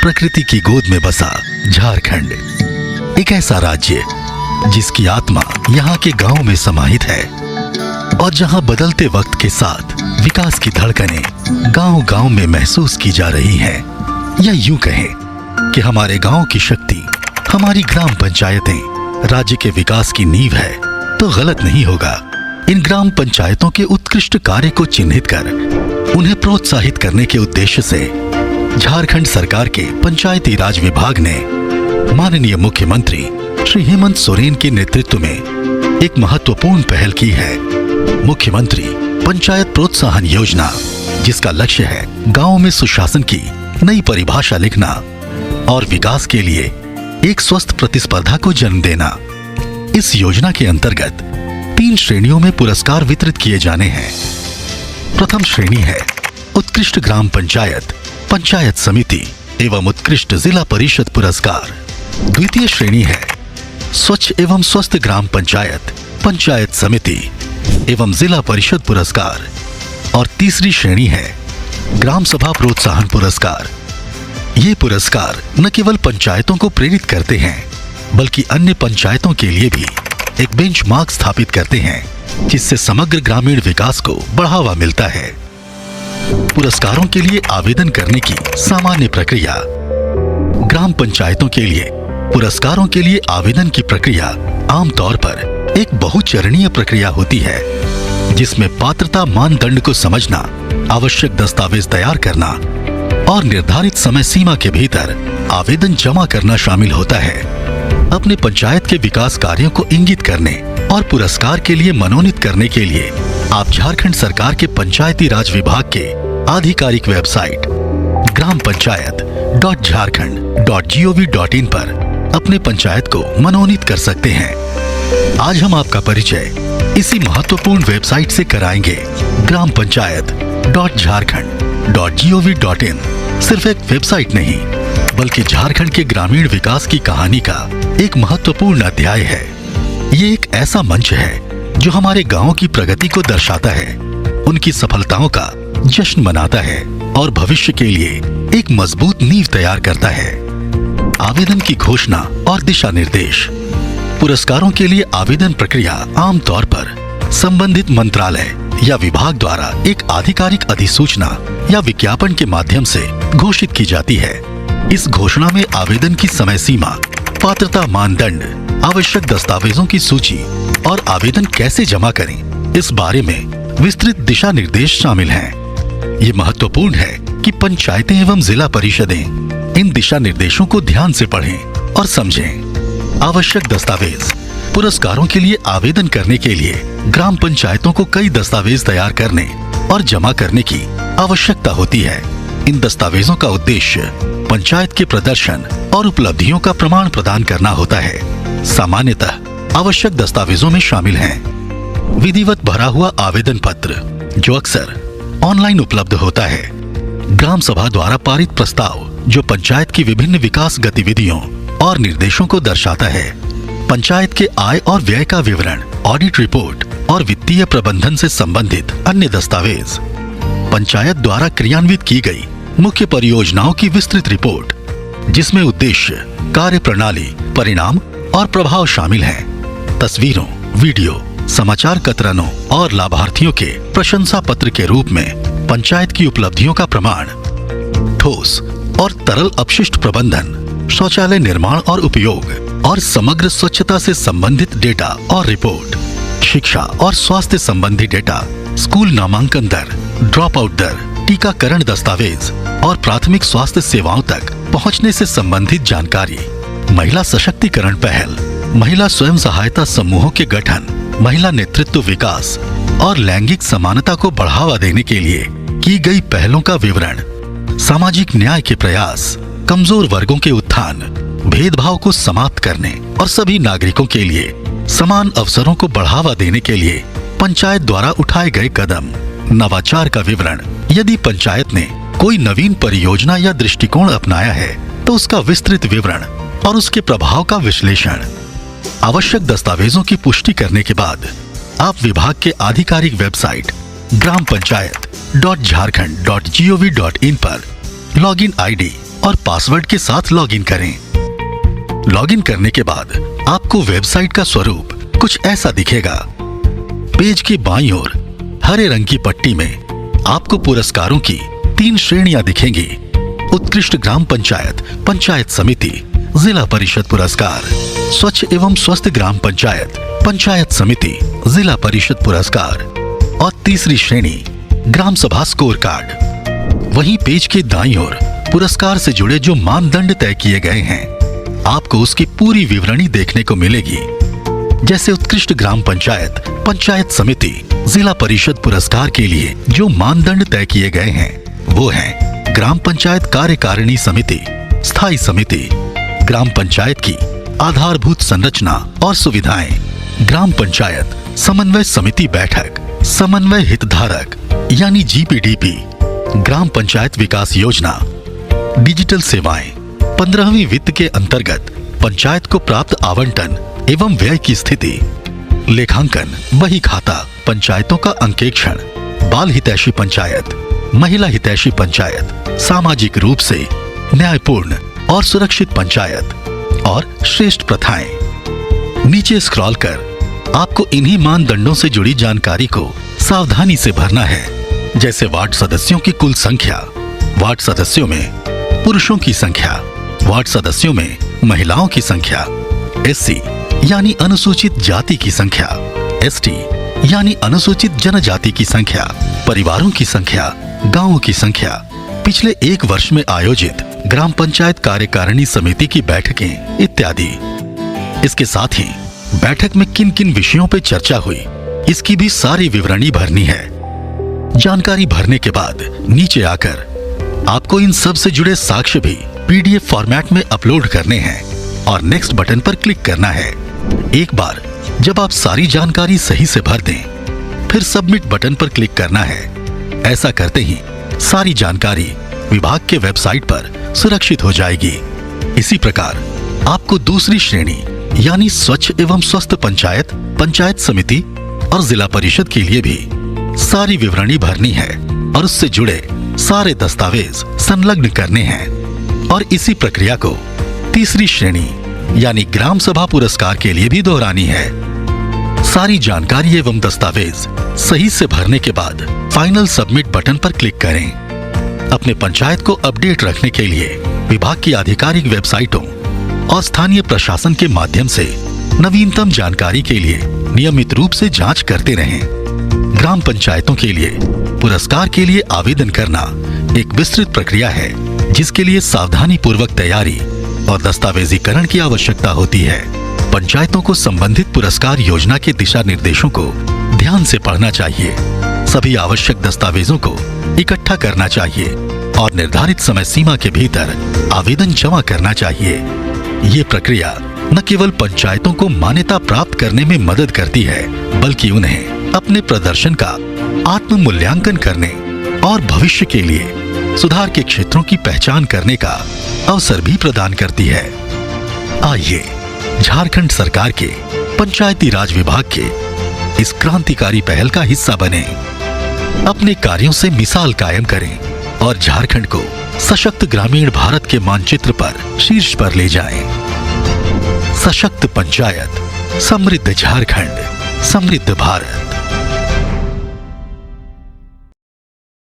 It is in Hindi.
प्रकृति की गोद में बसा झारखंड, एक ऐसा राज्य जिसकी आत्मा यहाँ के गांव में समाहित है और जहाँ बदलते वक्त के साथ विकास की धड़कनें गांव-गांव में महसूस की जा रही हैं। या यूं कहें कि हमारे गांव की शक्ति, हमारी ग्राम पंचायतें राज्य के विकास की नींव है तो गलत नहीं होगा। इन ग्राम पंचायतों के उत्कृष्ट कार्य को चिन्हित कर उन्हें प्रोत्साहित करने के उद्देश्य से झारखंड सरकार के पंचायती राज विभाग ने माननीय मुख्यमंत्री श्री हेमंत सोरेन के नेतृत्व में एक महत्वपूर्ण पहल की है। मुख्यमंत्री पंचायत प्रोत्साहन योजना, जिसका लक्ष्य है गांव में सुशासन की नई परिभाषा लिखना और विकास के लिए एक स्वस्थ प्रतिस्पर्धा को जन्म देना। इस योजना के अंतर्गत 3 श्रेणियों में पुरस्कार वितरित किए जाने हैं। प्रथम श्रेणी है उत्कृष्ट ग्राम पंचायत, पंचायत समिति एवं उत्कृष्ट जिला परिषद पुरस्कार। द्वितीय श्रेणी है स्वच्छ एवं स्वस्थ ग्राम पंचायत, पंचायत समिति एवं जिला परिषद पुरस्कार। और तीसरी श्रेणी है ग्राम सभा प्रोत्साहन पुरस्कार। ये पुरस्कार न केवल पंचायतों को प्रेरित करते हैं बल्कि अन्य पंचायतों के लिए भी एक बेंचमार्क स्थापित करते हैं, जिससे समग्र ग्रामीण विकास को बढ़ावा मिलता है। पुरस्कारों के लिए आवेदन करने की सामान्य प्रक्रिया। ग्राम पंचायतों के लिए पुरस्कारों के लिए आवेदन की प्रक्रिया आमतौर पर एक बहुचरणीय प्रक्रिया होती है, जिसमें पात्रता मानदंड को समझना, आवश्यक दस्तावेज तैयार करना और निर्धारित समय सीमा के भीतर आवेदन जमा करना शामिल होता है। अपने पंचायत के विकास कार्यों को इंगित करने और पुरस्कार के लिए मनोनीत करने के लिए आप झारखंड सरकार के पंचायती राज विभाग के आधिकारिक वेबसाइट grampanchayat.jharkhand.gov.in पर अपने पंचायत को मनोनीत कर सकते हैं। आज हम आपका परिचय इसी महत्वपूर्ण वेबसाइट से कराएंगे। grampanchayat.jharkhand.gov.in सिर्फ एक वेबसाइट नहीं, बल्कि झारखंड के ग्रामीण विकास की कहानी का एक महत्वपूर्ण अध्याय है। ये एक ऐसा मंच है जो हमारे गांव की प्रगति को दर्शाता है, उनकी सफलताओं का जश्न मनाता है और भविष्य के लिए एक मजबूत नींव तैयार करता है। आवेदन की घोषणा और दिशा निर्देश। पुरस्कारों के लिए आवेदन प्रक्रिया आमतौर पर संबंधित मंत्रालय या विभाग द्वारा एक आधिकारिक अधिसूचना या विज्ञापन के माध्यम से घोषित की जाती है। इस घोषणा में आवेदन की समय सीमा, पात्रता मानदंड, आवश्यक दस्तावेजों की सूची और आवेदन कैसे जमा करें, इस बारे में विस्तृत दिशा निर्देश शामिल हैं। ये महत्वपूर्ण है कि पंचायतें एवं जिला परिषदें इन दिशा निर्देशों को ध्यान से पढ़ें और समझें। आवश्यक दस्तावेज। पुरस्कारों के लिए आवेदन करने के लिए ग्राम पंचायतों को कई दस्तावेज तैयार करने और जमा करने की आवश्यकता होती है। इन दस्तावेजों का उद्देश्य पंचायत के प्रदर्शन और उपलब्धियों का प्रमाण प्रदान करना होता है। सामान्यतः आवश्यक दस्तावेजों में शामिल हैं विधिवत भरा हुआ आवेदन पत्र, जो अक्सर ऑनलाइन उपलब्ध होता है, ग्राम सभा द्वारा पारित प्रस्ताव जो पंचायत की विभिन्न विकास गतिविधियों और निर्देशों को दर्शाता है, पंचायत के आय और व्यय का विवरण, ऑडिट रिपोर्ट और वित्तीय प्रबंधन से संबंधित अन्य दस्तावेज, पंचायत द्वारा क्रियान्वित की गई मुख्य परियोजनाओं की विस्तृत रिपोर्ट, जिसमें उद्देश्य, कार्य प्रणाली, परिणाम और प्रभाव शामिल हैं, तस्वीरों, वीडियो, समाचार कतरनों और लाभार्थियों के प्रशंसा पत्र के रूप में पंचायत की उपलब्धियों का प्रमाण, ठोस और तरल अपशिष्ट प्रबंधन, शौचालय निर्माण और उपयोग और समग्र स्वच्छता से संबंधित डेटा और रिपोर्ट, शिक्षा और स्वास्थ्य संबंधी डेटा, स्कूल नामांकन दर, ड्रॉप आउट दर, टीकाकरण दस्तावेज और प्राथमिक स्वास्थ्य सेवाओं तक पहुंचने से संबंधित जानकारी, महिला सशक्तिकरण पहल, महिला स्वयं सहायता समूहों के गठन, महिला नेतृत्व विकास और लैंगिक समानता को बढ़ावा देने के लिए की गई पहलों का विवरण, सामाजिक न्याय के प्रयास, कमजोर वर्गों के उत्थान, भेदभाव को समाप्त करने और सभी नागरिकों के लिए समान अवसरों को बढ़ावा देने के लिए पंचायत द्वारा उठाए गए कदम, नवाचार का विवरण। यदि पंचायत ने कोई नवीन परियोजना या दृष्टिकोण अपनाया है तो उसका विस्तृत विवरण और उसके प्रभाव का विश्लेषण। आवश्यक दस्तावेजों की पुष्टि करने के बाद आप विभाग के आधिकारिक वेबसाइट grampanchayat.jharkhand.gov.in पर लॉगिन आईडी और पासवर्ड के साथ लॉगिन करें। लॉगिन करने के बाद आपको वेबसाइट का स्वरूप कुछ ऐसा दिखेगा। पेज के बाईं ओर हरे रंग की पट्टी में आपको पुरस्कारों की 3 श्रेणियां दिखेंगी। उत्कृष्ट ग्राम पंचायत, पंचायत समिति, जिला परिषद पुरस्कार, स्वच्छ एवं स्वस्थ ग्राम पंचायत, पंचायत समिति, जिला परिषद पुरस्कार और तीसरी श्रेणी ग्राम सभा स्कोर कार्ड। वहीं पेज के दाईं ओर पुरस्कार से जुड़े जो मानदंड तय किए गए हैं, आपको उसकी पूरी विवरणी देखने को मिलेगी। जैसे उत्कृष्ट ग्राम पंचायत, पंचायत समिति, जिला परिषद पुरस्कार के लिए जो मानदंड तय किए गए हैं वो हैं ग्राम पंचायत कार्यकारिणी समिति, स्थायी समिति, ग्राम पंचायत की आधारभूत संरचना और सुविधाएं, ग्राम पंचायत समन्वय समिति बैठक, समन्वय हितधारक यानी GPDP, ग्राम पंचायत विकास योजना, डिजिटल सेवाएं, 15वीं वित्त के अंतर्गत पंचायत को प्राप्त आवंटन एवं व्यय की स्थिति, लेखांकन, बही खाता, पंचायतों का अंकेक्षण, बाल हितैषी पंचायत, महिला हितैषी पंचायत, सामाजिक रूप से न्यायपूर्ण और सुरक्षित पंचायत और श्रेष्ठ प्रथाएं। नीचे स्क्रॉल कर आपको इन्हीं मानदंडों से जुड़ी जानकारी को सावधानी से भरना है। जैसे वार्ड सदस्यों की कुल संख्या, वार्ड सदस्यों में पुरुषों की संख्या, वार्ड सदस्यों में महिलाओं की संख्या, SC यानी अनुसूचित जाति की संख्या, ST यानी अनुसूचित जनजाति की संख्या, परिवारों की संख्या, गांवों की संख्या, पिछले 1 वर्ष में आयोजित ग्राम पंचायत कार्यकारिणी समिति की बैठकें इत्यादि। इसके साथ ही बैठक में किन किन विषयों पर चर्चा हुई, इसकी भी सारी विवरणी भरनी है। जानकारी भरने के बाद नीचे आकर आपको इन सब से जुड़े साक्ष्य भी PDF फॉर्मेट में अपलोड करने हैं और नेक्स्ट बटन पर क्लिक करना है। एक बार जब आप सारी जानकारी सही से भर दें, फिर सबमिट बटन पर क्लिक करना है। ऐसा करते ही सारी जानकारी विभाग के वेबसाइट पर सुरक्षित हो जाएगी। इसी प्रकार आपको दूसरी श्रेणी यानी स्वच्छ एवं स्वस्थ पंचायत, पंचायत समिति और जिला परिषद के लिए भी सारी विवरणी भरनी है और उससे जुड़े सारे दस्तावेज संलग्न करने हैं। और इसी प्रक्रिया को तीसरी श्रेणी यानी ग्राम सभा पुरस्कार के लिए भी दोहरानी है। सारी जानकारी एवं दस्तावेज सही से भरने के बाद फाइनल सबमिट बटन पर क्लिक करें। अपने पंचायत को अपडेट रखने के लिए विभाग की आधिकारिक वेबसाइटों और स्थानीय प्रशासन के माध्यम से नवीनतम जानकारी के लिए नियमित रूप से जांच करते रहें। ग्राम पंचायतों के लिए पुरस्कार के लिए आवेदन करना एक विस्तृत प्रक्रिया है, जिसके लिए सावधानी पूर्वक तैयारी और दस्तावेजीकरण की आवश्यकता होती है। पंचायतों को संबंधित पुरस्कार योजना के दिशा निर्देशों को ध्यान से पढ़ना चाहिए, सभी आवश्यक दस्तावेजों को इकट्ठा करना चाहिए और निर्धारित समय सीमा के भीतर आवेदन जमा करना चाहिए। ये प्रक्रिया न केवल पंचायतों को मान्यता प्राप्त करने में मदद करती है, बल्कि उन्हें अपने प्रदर्शन का आत्म मूल्यांकन करने और भविष्य के लिए सुधार के क्षेत्रों की पहचान करने का अवसर भी प्रदान करती है। आइए झारखंड सरकार के पंचायती राज विभाग के इस क्रांतिकारी पहल का हिस्सा बने, अपने कार्यों से मिसाल कायम करें और झारखंड को सशक्त ग्रामीण भारत के मानचित्र पर शीर्ष पर ले जाएं। सशक्त पंचायत, समृद्ध झारखंड, समृद्ध भारत।